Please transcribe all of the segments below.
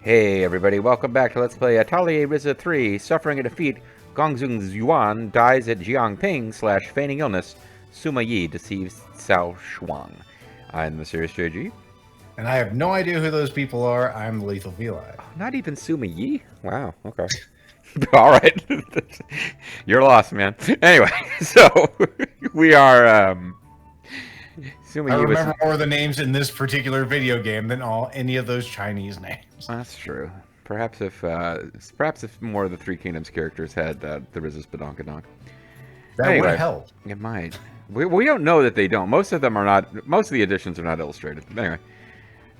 Hey everybody, welcome back to Let's Play Atelier Ryza 3. Suffering a defeat, Gongzheng Yuan dies at Jiangping / feigning illness. Sima Yi deceives Cao Shuang. I'm the Serious JG. And I have no idea who those people are. I'm the Lethal Feline. Oh, not even Sima Yi? Wow, okay. Alright. You're lost, man. Anyway, so we are Sima I Yi remember more of the names in this particular video game than any of those Chinese names. That's true. Perhaps if more of the Three Kingdoms characters had the Ryza's Badonkadonk. That would help. It might. We don't know that they don't. Most of them are not. Most of the editions are not illustrated. Anyway,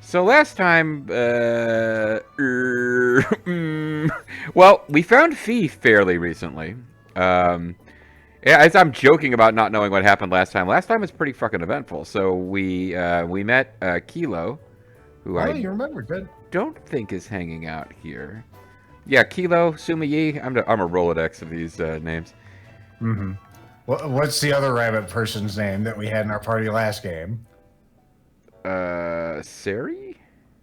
so last time, well, we found Fee fairly recently. Yeah, as I'm joking about not knowing what happened last time. Last time was pretty fucking eventful. So we met Kilo, who you remember? Good. Don't think is hanging out here. Yeah, Kilo, Sima Yi. I'm a Rolodex of these names. Mm-hmm. What's the other rabbit person's name that we had in our party last game? Sari?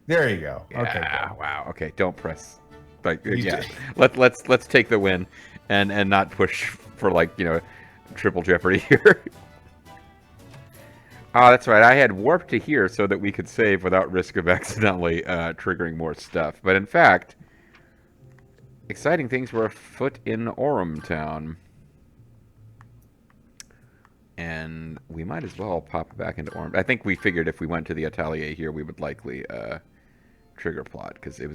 There you go. Yeah, okay. Good. Wow. Okay, don't press. Like, yeah. Let's take the win, and not push for triple jeopardy here. Oh, that's right. I had warped to here so that we could save without risk of accidentally triggering more stuff. But in fact, exciting things were afoot in Orem Town. And we might as well pop back into Orem. I think we figured if we went to the Atelier here, we would likely trigger plot, because it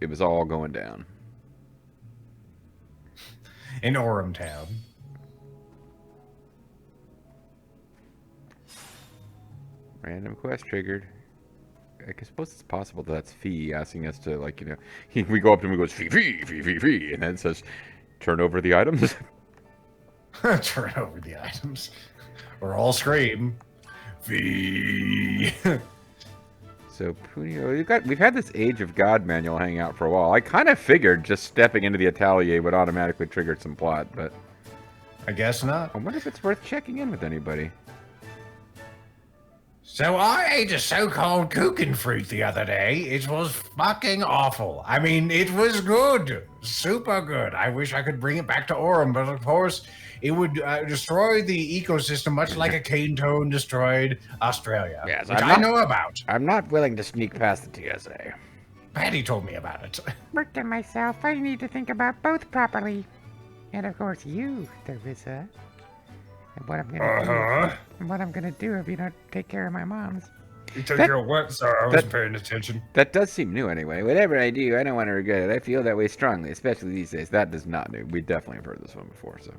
was all going down. In Orem Town. Random quest triggered. I suppose it's possible that's Fee asking us to, we go up to him and goes, Fee, and then it says, turn over the items. Turn over the items. Or all scream, Fee. So, Punio, we've had this Age of God manual hanging out for a while. I kind of figured just stepping into the Atelier would automatically trigger some plot, but I guess not. I wonder if it's worth checking in with anybody. So I ate a so-called cooking fruit the other day. It was fucking awful. I mean, it was good. Super good. I wish I could bring it back to Orem, but of course, it would destroy the ecosystem much like a cane toad destroyed Australia, yes, which I know about. I'm not willing to sneak past the TSA. Patty told me about it. Worked on myself. I need to think about both properly. And of course, you, Ryza. And what I'm gonna do. And what I'm gonna do if you don't take care of my mom's. You take care of what? Sorry, I wasn't paying attention. That does seem new anyway. Whatever I do, I don't want to regret it. I feel that way strongly, especially these days. That is not new. We definitely have heard this one before, so.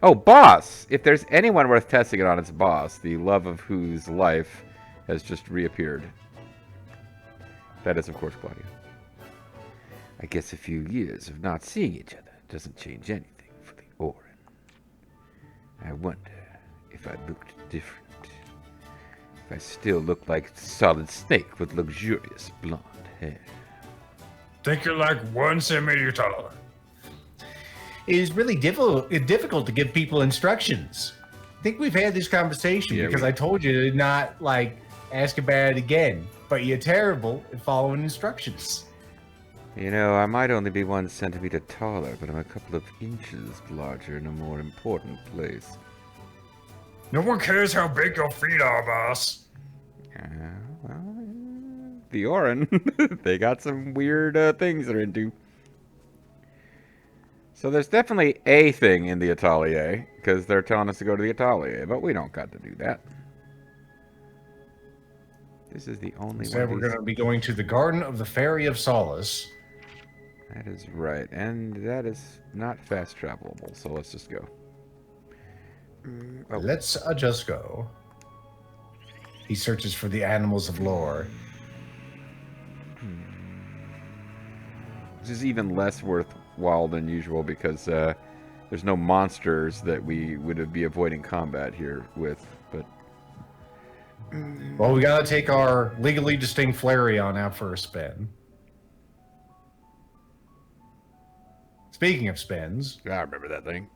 Oh, Boss! If there's anyone worth testing it on, it's Boss, the love of whose life has just reappeared. That is, of course, Claudia. I guess a few years of not seeing each other doesn't change anything for the Orin. I wonder if I looked different. If I still look like a solid snake with luxurious blonde hair. Think you're like 1 centimeter taller. It is really difficult to give people instructions. I think we've had this conversation because I told you to not ask about it again. But you're terrible at following instructions. You know, I might only be 1 centimeter taller, but I'm a couple of inches larger in a more important place. No one cares how big your feet are, boss. Well, the Orin, they got some weird things they're into. So there's definitely a thing in the Atelier, because they're telling us to go to the Atelier, but we don't got to do that. This is the only one. We're going to be going to the Garden of the Fairy of Solace. That is right, and that is not fast travelable, so let's just go. Let's just go. He searches for the animals of lore. This is even less worthwhile than usual because there's no monsters that we would be avoiding combat here with, but... Well, we gotta take our legally distinct Flareon out for a spin. Speaking of spins... I remember that thing.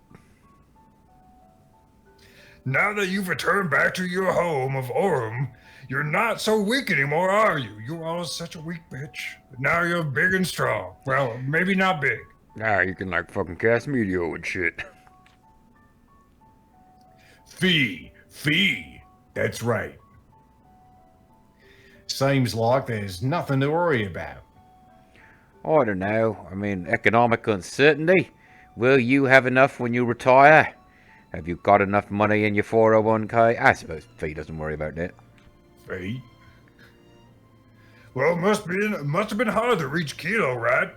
Now that you've returned back to your home of Orem, You're not so weak anymore, are you? You were always such a weak bitch. But now you're big and strong. Well, maybe not big. Nah, you can like fucking cast meteor and shit. Fee. That's right. Seems like there's nothing to worry about. I don't know. I mean, economic uncertainty. Will you have enough when you retire? Have you got enough money in your 401k? I suppose Fee doesn't worry about that. Fee? Well, must have been hard to reach Kilo, right?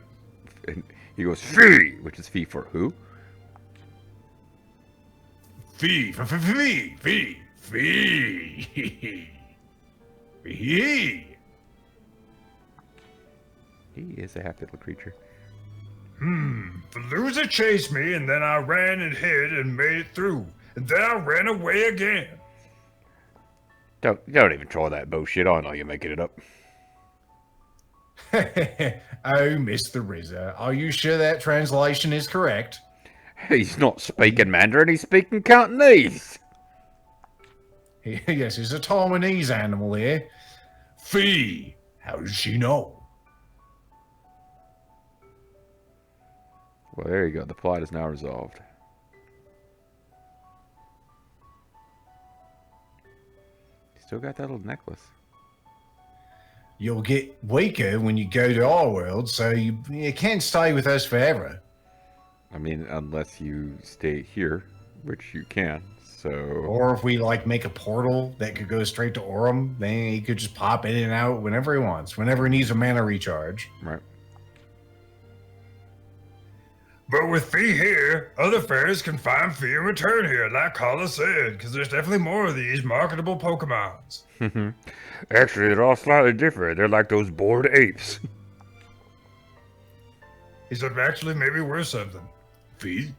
And he goes, Fee, which is Fee for who? Fee. Fee. He is a half little creature. Fallujah chased me, and then I ran and hid and made it through. And then I ran away again. Don't even try that bullshit. I know you're making it up. Oh, Mr. Ryza, are you sure that translation is correct? He's not speaking Mandarin, he's speaking Cantonese. Yes, he's a Taiwanese animal here. Fee, how does she know? Well, there you go. The plot is now resolved. Still got that little necklace. You'll get weaker when you go to our world, so you can't stay with us forever. I mean, unless you stay here, which you can. So, Or if we like make a portal that could go straight to Aurum, then he could just pop in and out whenever he wants, whenever he needs a mana recharge. right. But with Fee here, other fairies can find Fee and return here, like Carla said, because there's definitely more of these marketable Pokemons. Actually, they're all slightly different. They're like those bored apes. He said, actually, maybe we're something. Fee?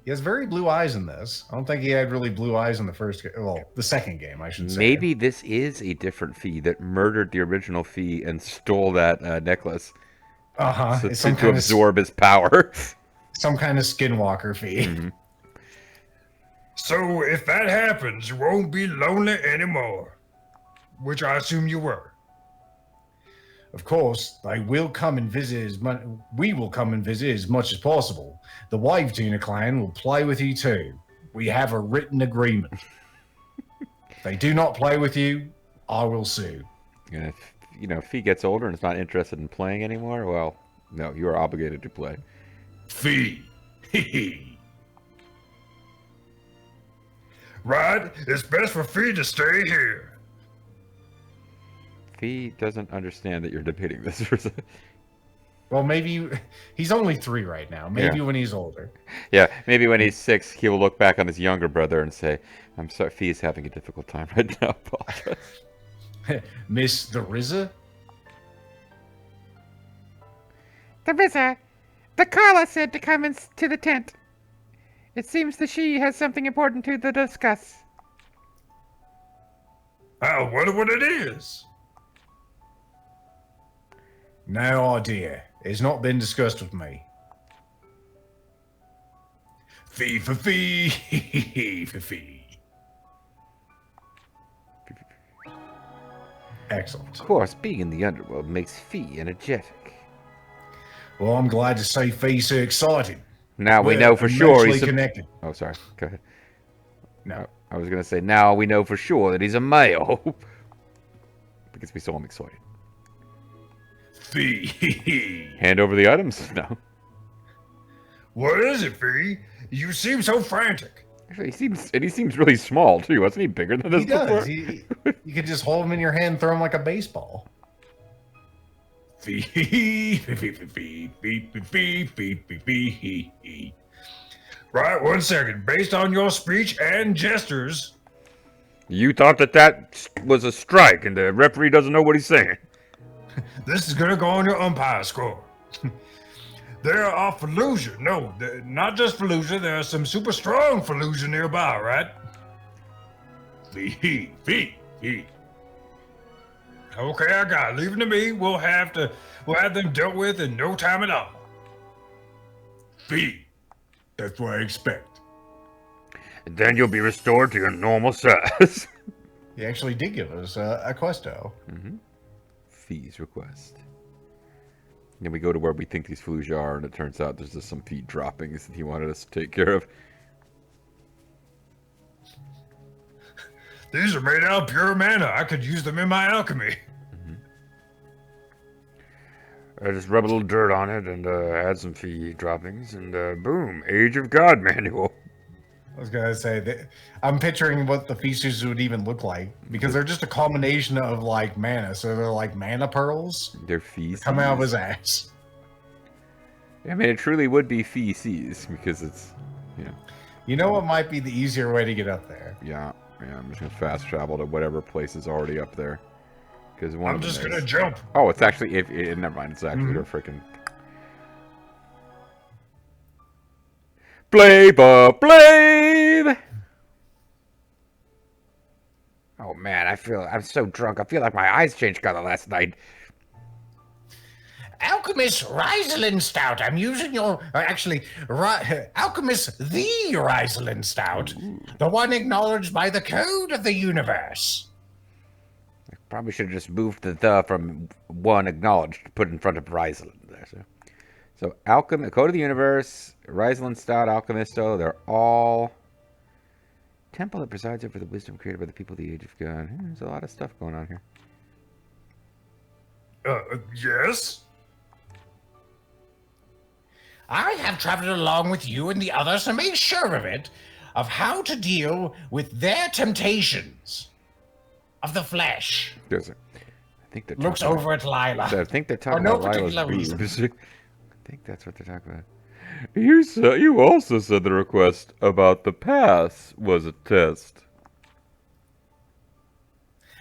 He has very blue eyes in this. I don't think he had really blue eyes in the first game. Well, the second game, I should say. Maybe this is a different Fee that murdered the original Fee and stole that necklace. So to absorb his power. Some kind of skinwalker Fee. Mm-hmm. So if that happens, you won't be lonely anymore. Which I assume you were. Of course, we will come and visit as much as possible. The Wave Tuna clan will play with you too. We have a written agreement. If they do not play with you, I will sue. And if Fee gets older and is not interested in playing anymore, well, no, you are obligated to play. Fee. Right? It's best for Fee to stay here. Fee doesn't understand that you're debating this. Well, maybe he's only 3 right now. Maybe when he's older. Yeah, maybe when he's 6, he will look back on his younger brother and say, I'm sorry, Fee is having a difficult time right now. Miss the Ryza? The Ryza, the Carla said to come to the tent. It seems that she has something important to discuss. I wonder what it is. No idea. It's not been discussed with me. Fee for fee, for fee. Excellent. Of course, being in the underworld makes Fee energetic. Well, I'm glad to see Fee's so excited. Now we know for sure he's connected. Oh, sorry. Go ahead. No. I was going to say, now we know for sure that he's a male. Because we saw him excited. Fee. Hand over the items? No. What is it, Fee? You seem so frantic. Actually, he seems really small, too. Wasn't he bigger than this He does. before? You could just hold him in your hand and throw him like a baseball. Fee. Right, 1 second. Based on your speech and gestures... You thought that was a strike and the referee doesn't know what he's saying. This is gonna go on your umpire score. There are Fallujah. No, not just Fallujah. There are some super strong Fallujah nearby, right? Fee. Okay, I got it. Leave it to me. We'll have them dealt with in no time at all. Fee. That's what I expect. And then you'll be restored to your normal size. He actually did give us a questo. Fees request. Then we go to where we think these Fallujah are, and it turns out there's just some feed droppings that he wanted us to take care of. These are made out of pure mana. I could use them in my alchemy. I just rub a little dirt on it and add some feed droppings, and boom, Age of God manual. I was gonna say that I'm picturing what the feces would even look like because they're just a combination of like mana, so they're like mana pearls. They're feces. Come out of his ass. I mean, it truly would be feces because it's, you know. You know what might be the easier way to get up there? Yeah. I'm just gonna fast travel to whatever place is already up there. Because I'm just gonna jump. Oh, it's actually never mind. It's actually a freaking Blade. Oh man, I'm so drunk. I feel like my eyes changed color last night. Alchemist Ryza Stout. I'm using your, Alchemist the Ryza Stout, the one acknowledged by the code of the universe. Probably should have just moved the from one acknowledged, put in front of Ryzeland there. So Code of the Universe, Ryzeland Stout, Alchemisto, they're all temple that presides over the wisdom created by the people of the Age of God. There's a lot of stuff going on here. Yes? I have traveled along with you and the others to make sure of how to deal with their temptations of the flesh. I think they're looks over at Lila. I think they're talking no about particular Lila's reason. boobs. I think that's what they're talking about. You also said the request about the pass was a test.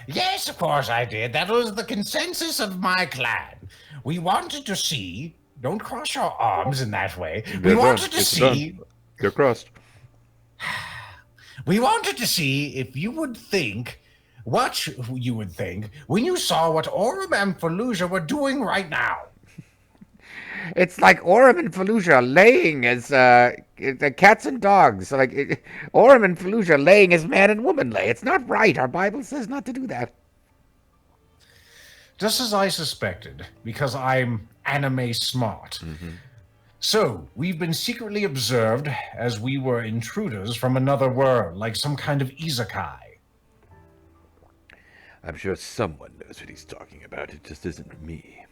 Yes, of course I did. That was the consensus of my clan. We wanted to see. Don't cross your arms in that way. We wanted to see. They're crossed. We wanted to see if you would think what you would think when you saw what Orem and Fallujah were doing right now. It's like Orem and Fallujah laying as cats and dogs. Orem and Fallujah laying as man and woman lay. It's not right. Our Bible says not to do that. Just as I suspected, because I'm anime smart. So, we've been secretly observed as we were intruders from another world, like some kind of isekai. I'm sure someone knows what he's talking about. It just isn't me.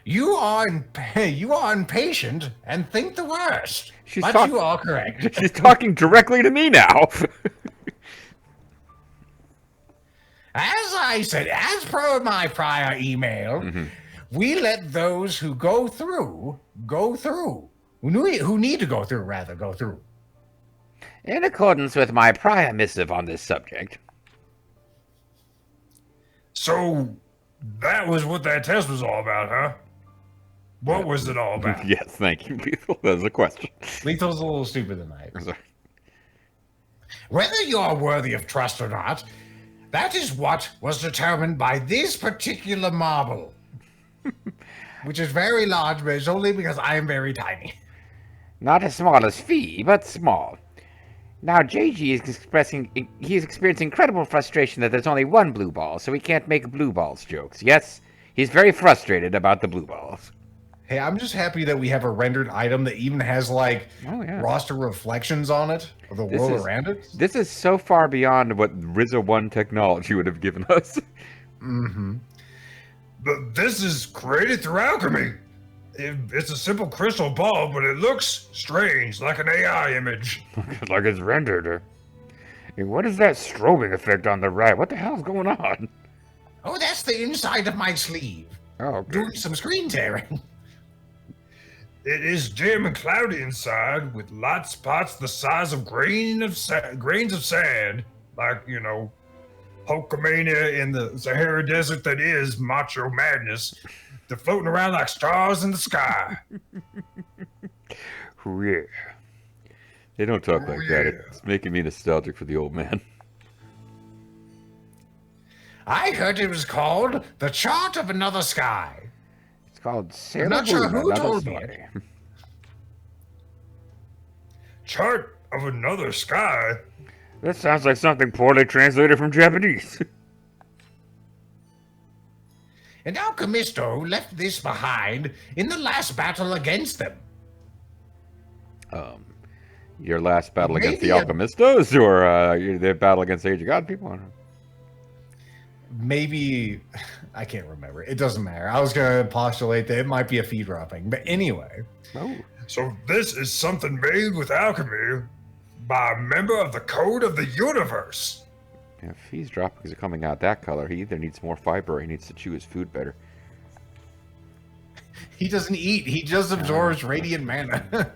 You are impatient and think the worst. You are correct. She's talking directly to me now. As I said, as per my prior email, we let those who go through. Who need to go through. In accordance with my prior missive on this subject. So, that was what that test was all about, huh? What was it all about? Yes, thank you, Lethal. That was a question. Lethal's a little stupid tonight. I'm sorry. Whether you are worthy of trust or not, that is what was determined by this particular marble. Which is very large, but it's only because I am very tiny. Not as small as Fee, but small. Now, JG is experiencing incredible frustration that there's only one blue ball, so he can't make blue balls jokes. Yes, he's very frustrated about the blue balls. Hey, I'm just happy that we have a rendered item that even has, roster reflections on it of the world around it. This is so far beyond what Ryza 1 technology would have given us. But this is created through alchemy. It's a simple crystal ball, but it looks strange, like an AI image. Like it's rendered. What is that strobing effect on the right? What the hell's going on? Oh, that's the inside of my sleeve. Oh, okay. Doing some screen tearing. It is dim and cloudy inside, with light spots the size of grains of sand, like, Hulkamania in the Sahara Desert that is Macho Madness. They're floating around like stars in the sky. Yeah. They don't talk like that. It's making me nostalgic for the old man. I heard it was called The Chart of Another Sky. It's called I'm not sure who told me. Chart of Another Sky? That sounds like something poorly translated from Japanese. And Alchemisto left this behind in the last battle against them. Your last battle against the Maybe Alchemistos, or the battle against the Age of God people? I don't know. Maybe, I can't remember. It doesn't matter. I was going to postulate that it might be a feed dropping. But anyway. Oh. So this is something made with alchemy by a member of the Code of the Universe. Yeah, if he's dropping because of coming out that color, he either needs more fiber or he needs to chew his food better. He doesn't eat. He just absorbs radiant mana.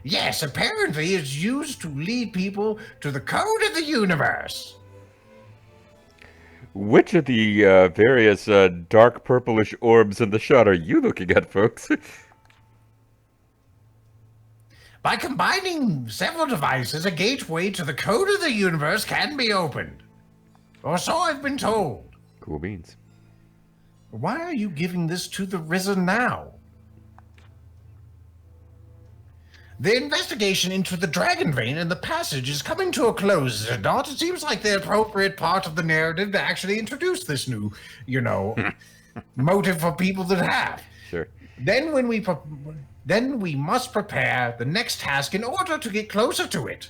Yes, apparently it's used to lead people to the Code of the Universe. Which of the various dark purplish orbs in the shot are you looking at, folks? By combining several devices, a gateway to the Code of the Universe can be opened. Or so I've been told. Cool beans. Why are you giving this to the Ryza now? The investigation into the Dragon Vein and the passage is coming to a close, is it not? It seems like the appropriate part of the narrative to actually introduce this new, motive for people that have. Sure. Then we must prepare the next task in order to get closer to it.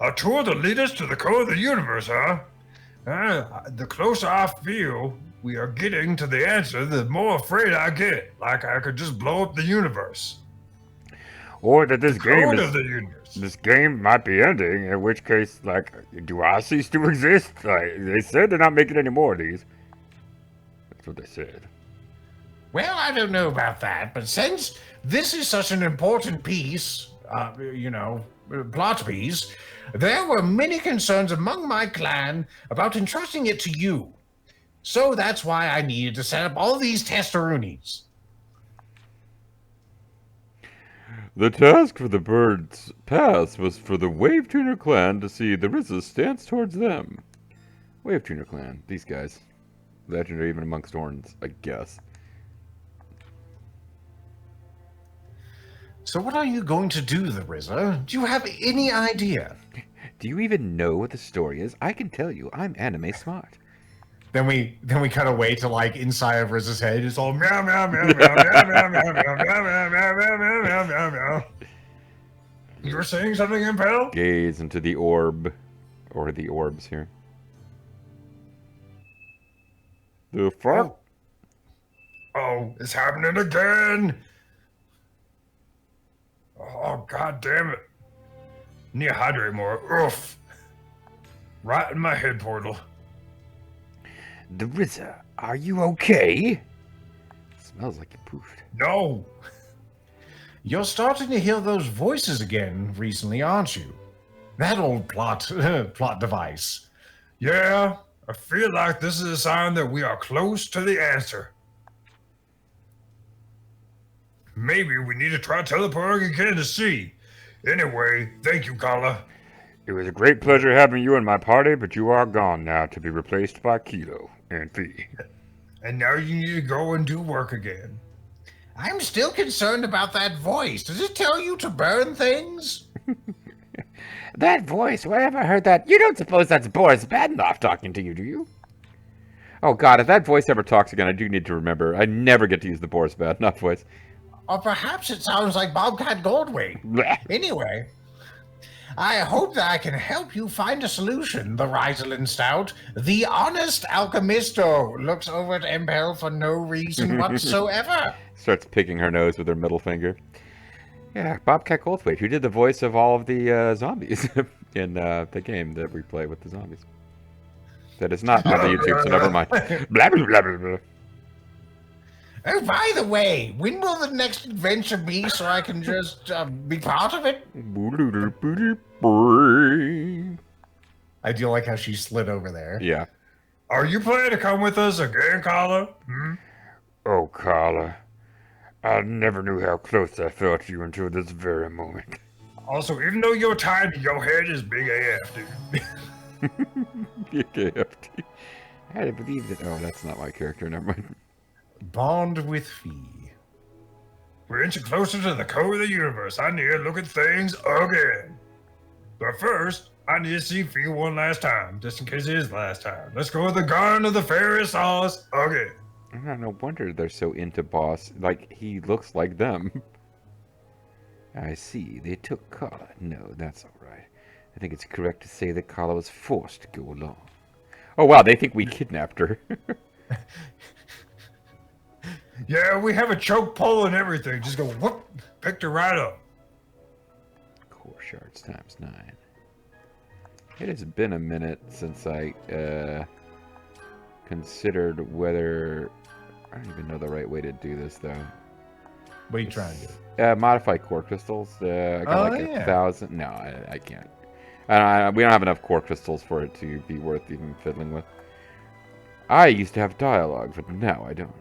A tour to lead us to the Code of the Universe, huh? The closer I feel we are getting to the answer, the more afraid I get. Like I could just blow up the universe. Or that this game Code is... of the Universe. This game might be ending, in which case, do I cease to exist? They said they're not making any more of these. That's what they said. Well, I don't know about that, but since this is such an important piece, plot piece, there were many concerns among my clan about entrusting it to you. So that's why I needed to set up all these testaroonies. The task for the Bird's Pass was for the Wave Tuner clan to see the Ryza stance towards them. Wave Tuner clan, these guys. Legendary even amongst Orns, I guess. So what are you going to do, the Ryza? Do you have any idea? Do you even know what the story is? I can tell you, I'm anime smart. Then we cut away to inside of Ryza's head. It's all Meow, meow, meow, meow, meow, meow, meow, meow, meow, meow, meow, meow, meow, meow, meow. You were saying something, Impel? Gaze into the orb, or the orbs here. The fuck? Oh, it's happening again. Oh, god damn it. Need to hydrate more. Oof. Right in my head portal. The Ryza, are you okay? Smells like you poofed. No. You're starting to hear those voices again recently, aren't you? That old plot device. Yeah, I feel like this is a sign that we are close to the answer. Maybe we need to try teleporting again to see. Anyway, thank you, Kala. It was a great pleasure having you in my party, but you are gone now to be replaced by Kilo and Fee. And now you need to go and do work again. I'm still concerned about that voice. Does it tell you to burn things? That voice, where have I heard that? You don't suppose that's Boris Badenoff talking to you, do you? Oh god, if that voice ever talks again, I do need to remember. I never get to use the Boris Badenoff voice. Or perhaps it sounds like Bobcat Goldwing. Anyway, I hope that I can help you find a solution, the Ryza Stout. The honest Alchemisto looks over at Impel for no reason whatsoever. Starts picking her nose with her middle finger. Yeah, Bobcat Goldthwait, who did the voice of all of the zombies in the game that we play with the zombies. That is not on the YouTube, so never mind. Blah, blah, blah, blah, blah. Oh, by the way, when will the next adventure be so I can just be part of it? I do like how she slid over there. Yeah. Are you planning to come with us again, Kala? Oh, Carla. I never knew how close I felt to you until this very moment. Also, even though you're tiny, your head is big AF, dude. KFT. I had to believe that. Oh, that's not my character. Never mind. Bond with Fee. We're inching closer to the core of the universe. I need to look at things again. But first, I need to see Fee one last time, just in case it is the last time. Let's go with the Garden of the Fairy Sauce again. No wonder they're so into Boss. Like, he looks like them. I see. They took Carla. No, that's all right. I think it's correct to say that Carla was forced to go along. Oh, wow, they think we kidnapped her. Yeah, we have a choke pole and everything. Just go, whoop, picked her right up. Core shards times 9. It has been a minute since I considered whether... I don't even know the right way to do this, though. What are you trying to do? Modify core crystals. I got like yeah. 1,000. No, I can't. We don't have enough core crystals for it to be worth even fiddling with. I used to have dialogue, but now I don't.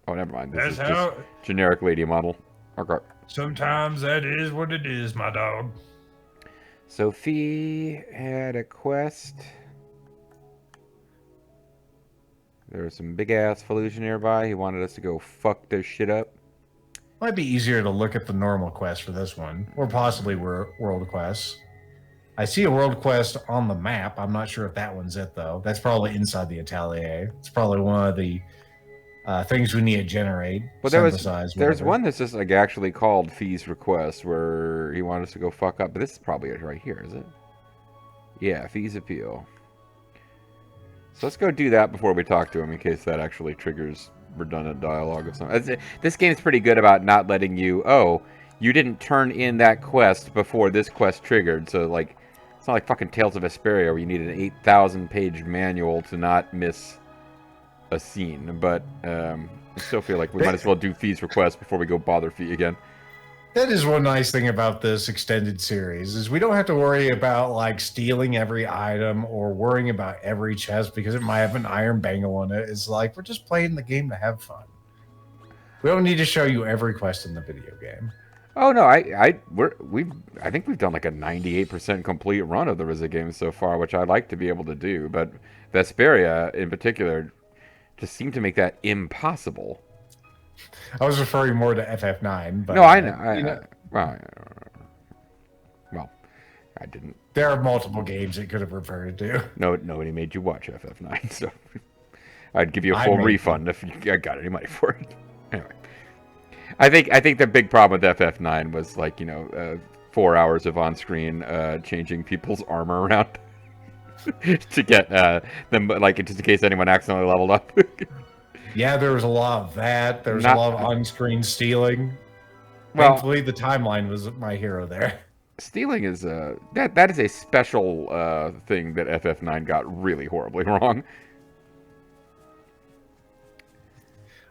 Oh, never mind. This That's is how. just generic lady model. Okay. Sometimes that is what it is, my dog. Sophie had a quest. There was some big ass Fallujah nearby. He wanted us to go fuck this shit up. Might be easier to look at the normal quest for this one, or possibly world quests. I see a world quest on the map. I'm not sure if that one's it though. That's probably inside the Atelier. It's probably one of the things we need to generate. Well, there's one that's just like actually called Fee's Request, where he wanted us to go fuck up. But this is probably it right here, is it? Yeah, Fee's Appeal. So let's go do that before we talk to him, in case that actually triggers redundant dialogue of something. This game's pretty good about not letting you, oh, you didn't turn in that quest before this quest triggered. So, like, it's not like fucking Tales of Vesperia where you need an 8,000-page manual to not miss a scene. But I still feel like we might as well do Fee's Request before we go bother Fee again. That is one nice thing about this extended series, is we don't have to worry about like stealing every item or worrying about every chest because it might have an iron bangle in it. It's like we're just playing the game to have fun. We don't need to show you every quest in the video game. Oh no, I think we've done like a 98% complete run of the Ryza games so far, which I'd like to be able to do, but Vesperia in particular just seemed to make that impossible. I was referring more to FF9, but no, I know. Well, I didn't. There are multiple games it could have referred to. No, nobody made you watch FF9, so I'd give you a full refund if you got any money for it. Anyway, I think the big problem with FF9 was 4 hours of on-screen changing people's armor around to get them, like, just in case anyone accidentally leveled up. Yeah, there was a lot of that. There was a lot of on-screen stealing. Well, thankfully, the timeline was my hero there. Stealing is that is a special thing that FF9 got really horribly wrong.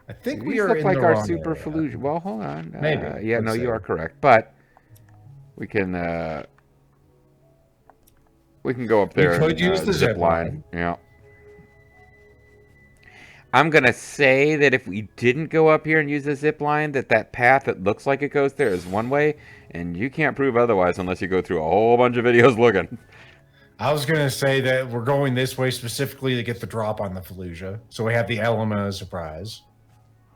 I think we These are look in like the our wrong super area. Fallujah. Well, hold on. Maybe. Yeah, Let's no, see. you are correct. But we can go up there. We could use the zip line. Yeah. I'm going to say that if we didn't go up here and use the zip line, that path that looks like it goes there is one way, and you can't prove otherwise unless you go through a whole bunch of videos looking. I was going to say that we're going this way specifically to get the drop on the Fallujah, so we have the element of surprise.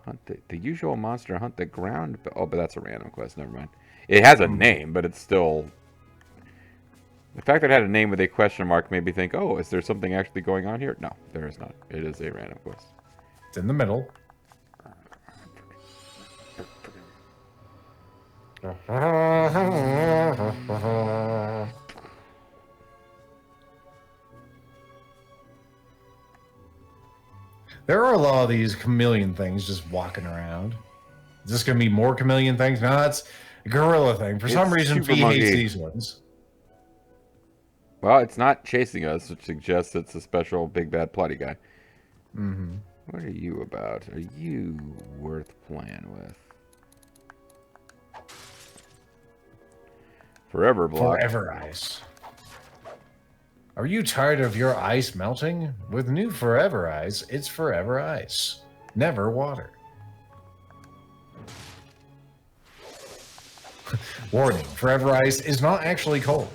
Hunt the usual monster, hunt the ground. But that's a random quest. Never mind. It has a name, but it's still... The fact that it had a name with a question mark made me think, oh, is there something actually going on here? No, there is not. It is a random quest. It's in the middle. There are a lot of these chameleon things just walking around. Is this going to be more chameleon things? No, it's a gorilla thing. For some reason, Super Fee Monkey. hates these ones. Well, it's not chasing us, which suggests it's a special big bad plotty guy. Mm-hmm. What are you about? Are you worth playing with? Forever block. Forever ice. Are you tired of your ice melting? With new Forever Ice, it's forever ice. Never water. Warning, Forever Ice is not actually cold.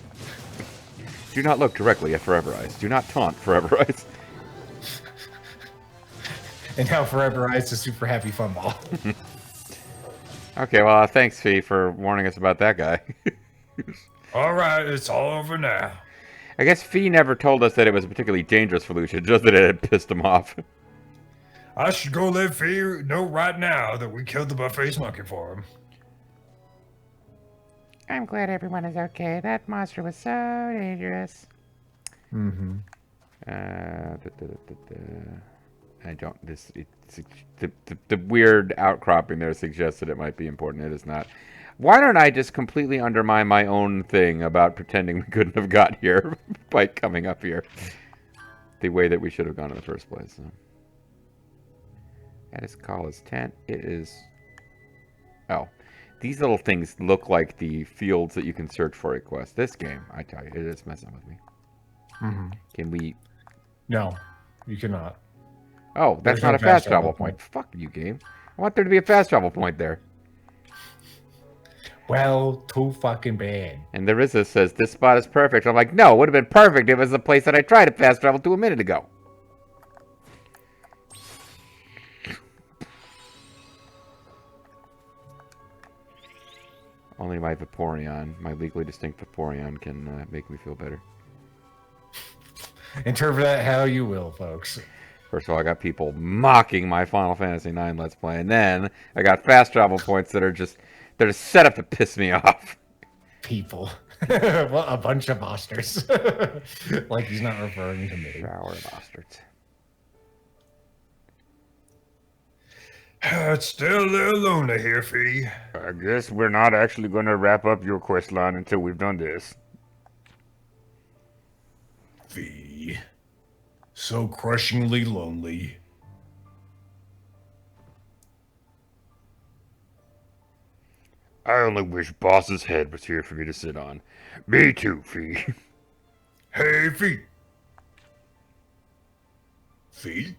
Do not look directly at Forever Ice. Do not taunt Forever Ice. And now Forever Ice is super happy fun ball. Okay, well, thanks, Fee, for warning us about that guy. All right, it's all over now. I guess Fee never told us that it was a particularly dangerous solution, just that it had pissed him off. I should go let Fee know right now that we killed the butt-faced monkey for him. I'm glad everyone is okay. That monster was so dangerous. Mm-hmm. I don't. The weird outcropping there suggests that it might be important. It is not. Why don't I just completely undermine my own thing about pretending we couldn't have got here by coming up here the way that we should have gone in the first place? So. That is Kala's tent. It is. Oh. These little things look like the fields that you can search for a quest. This game, I tell you, it is messing with me. Mm-hmm. Can we... No, you cannot. Oh, that's There's not no a fast travel point. Fuck you, game. I want there to be a fast travel point there. Well, too fucking bad. And the Ryza says, this spot is perfect. I'm like, no, it would have been perfect if it was the place that I tried to fast travel to a minute ago. Only my Vaporeon, my legally distinct Vaporeon, can make me feel better. Interpret that how you will, folks. First of all, I got people mocking my Final Fantasy IX Let's Play, and then I got fast travel points that are just set up to piss me off. People. Well, a bunch of monsters. Like he's not referring to me. Shower bastards. It's still a little lonely here, Fee. I guess we're not actually going to wrap up your quest line until we've done this. Fee. So crushingly lonely. I only wish Boss's head was here for me to sit on. Me too, Fee. Hey, Fee. Fee?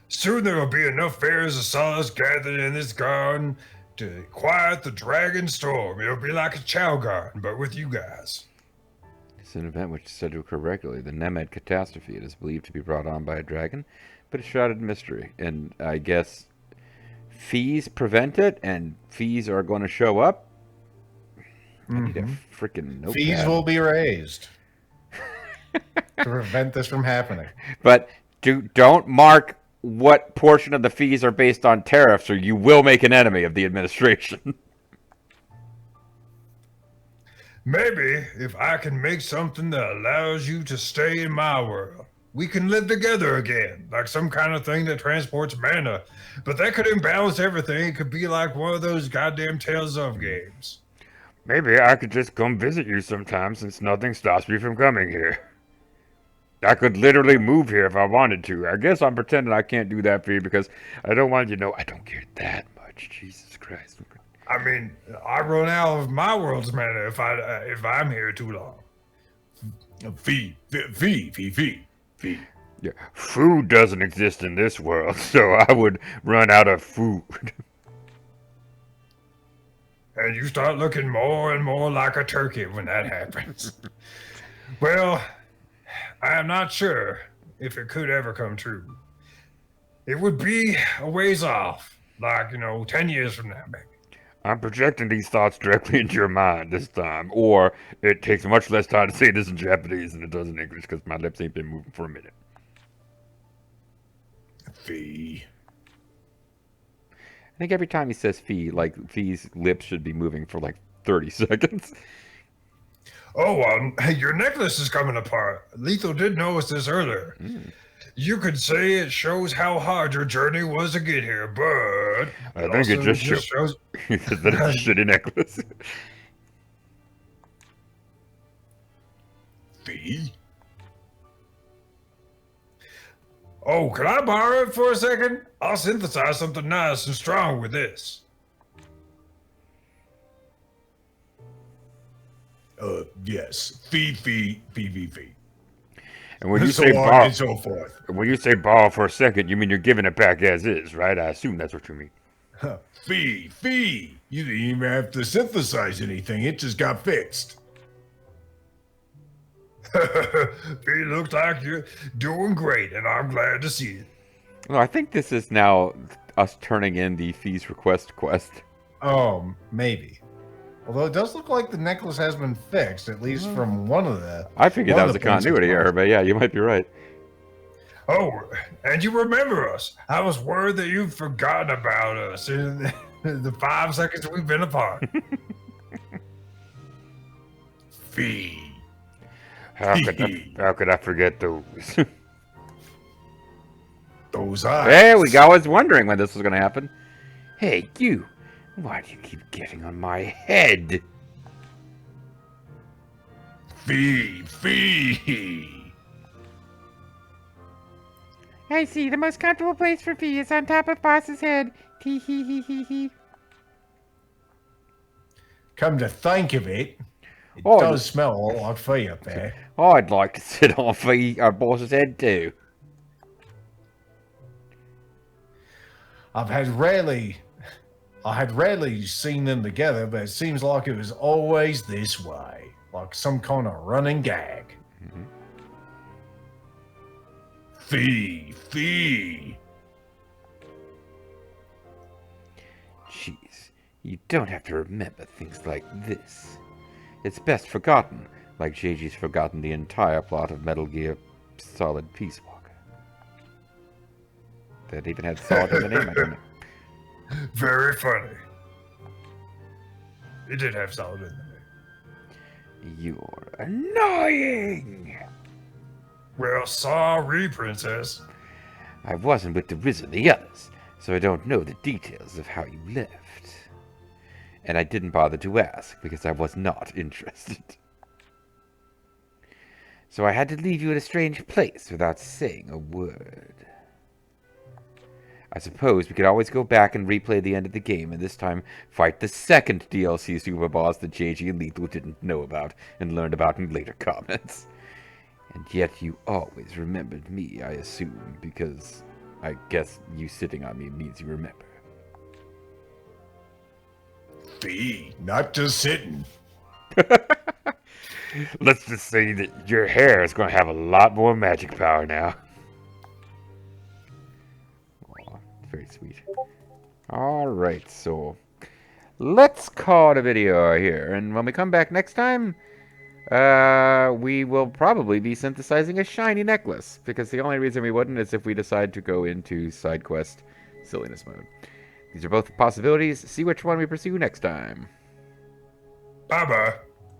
Soon there will be enough fairies of solace gathered in this garden to quiet the dragon storm. It'll be like a chow garden, but with you guys. It's an event which is said to occur regularly. The Nemad catastrophe. It is believed to be brought on by a dragon, but it's shrouded in mystery. And I guess fees prevent it, and fees are going to show up. I need a freaking notepad. Fees will be raised to prevent this from happening. But don't mark what portion of the fees are based on tariffs, or you will make an enemy of the administration. Maybe if I can make something that allows you to stay in my world, we can live together again, like some kind of thing that transports mana. But that could imbalance everything. It could be like one of those goddamn Tales of games. Maybe I could just come visit you sometime since nothing stops me from coming here. I could literally move here if I wanted to. I guess I'm pretending I can't do that for you because I don't want you to know I don't care that much. Jesus Christ. I mean, I run out of my world's mana if I'm here too long. Fee. Yeah, food doesn't exist in this world, so I would run out of food. And you start looking more and more like a turkey when that happens. Well, I am not sure if it could ever come true. It would be a ways off, like, 10 years from now, maybe. I'm projecting these thoughts directly into your mind this time, or it takes much less time to say this in Japanese than it does in English because my lips ain't been moving for a minute. Fee. I think every time he says fee, like, fee's lips should be moving for like 30 seconds. Oh, your necklace is coming apart. Lethal did notice this earlier. You could say it shows how hard your journey was to get here, but I think it just shows that it's a shitty necklace. Fee? Oh, can I borrow it for a second? I'll synthesize something nice and strong with this. Yes. Fee. And when you So say on ball, and so forth. when you say ball for a second, you mean you're giving it back as is, right? I assume that's what you mean. Fee. You didn't even have to synthesize anything. It just got fixed. Fee, looks like you're doing great, and I'm glad to see it. No, I think this is now us turning in the fees request quest. Oh, maybe. Although it does look like the necklace has been fixed, at least from one of the. I figured one that of was a the princess continuity error, models. but yeah, you might be right. Oh, and you remember us. I was worried that you'd forgotten about us in the 5 seconds we've been apart. Fee. How could I forget those? Those eyes. There we go. I was wondering when this was going to happen. Hey, you. Why do you keep getting on my head? Fee. I see. The most comfortable place for Fee is on top of Boss's head. Tee hee hee hee hee. Come to think of it, it Oh, does smell a lot like Fee up there. I'd like to sit on our boss's head too. I had rarely seen them together, but it seems like it was always this way, like some kind of running gag. Fee. Jeez, you don't have to remember things like this. It's best forgotten, like JG's forgotten the entire plot of Metal Gear Solid Peace Walker. That even had Solid in the name, I don't know. Very funny. It did have solid in the name. You're annoying! Well, sorry, princess. I wasn't with the Ryza and the others, so I don't know the details of how you left. And I didn't bother to ask, because I was not interested. So I had to leave you in a strange place without saying a word. I suppose we could always go back and replay the end of the game, and this time fight the second DLC super boss that JG and Lethal didn't know about and learned about in later comments. And yet you always remembered me, I assume, because I guess you sitting on me means you remember. Fee, not just sitting. Let's just say that your hair is going to have a lot more magic power now. Aw, very sweet. Alright, so let's call it a video here, and when we come back next time, we will probably be synthesizing a shiny necklace, because the only reason we wouldn't is if we decide to go into side quest silliness mode. These are both possibilities. See which one we pursue next time. Bye-bye.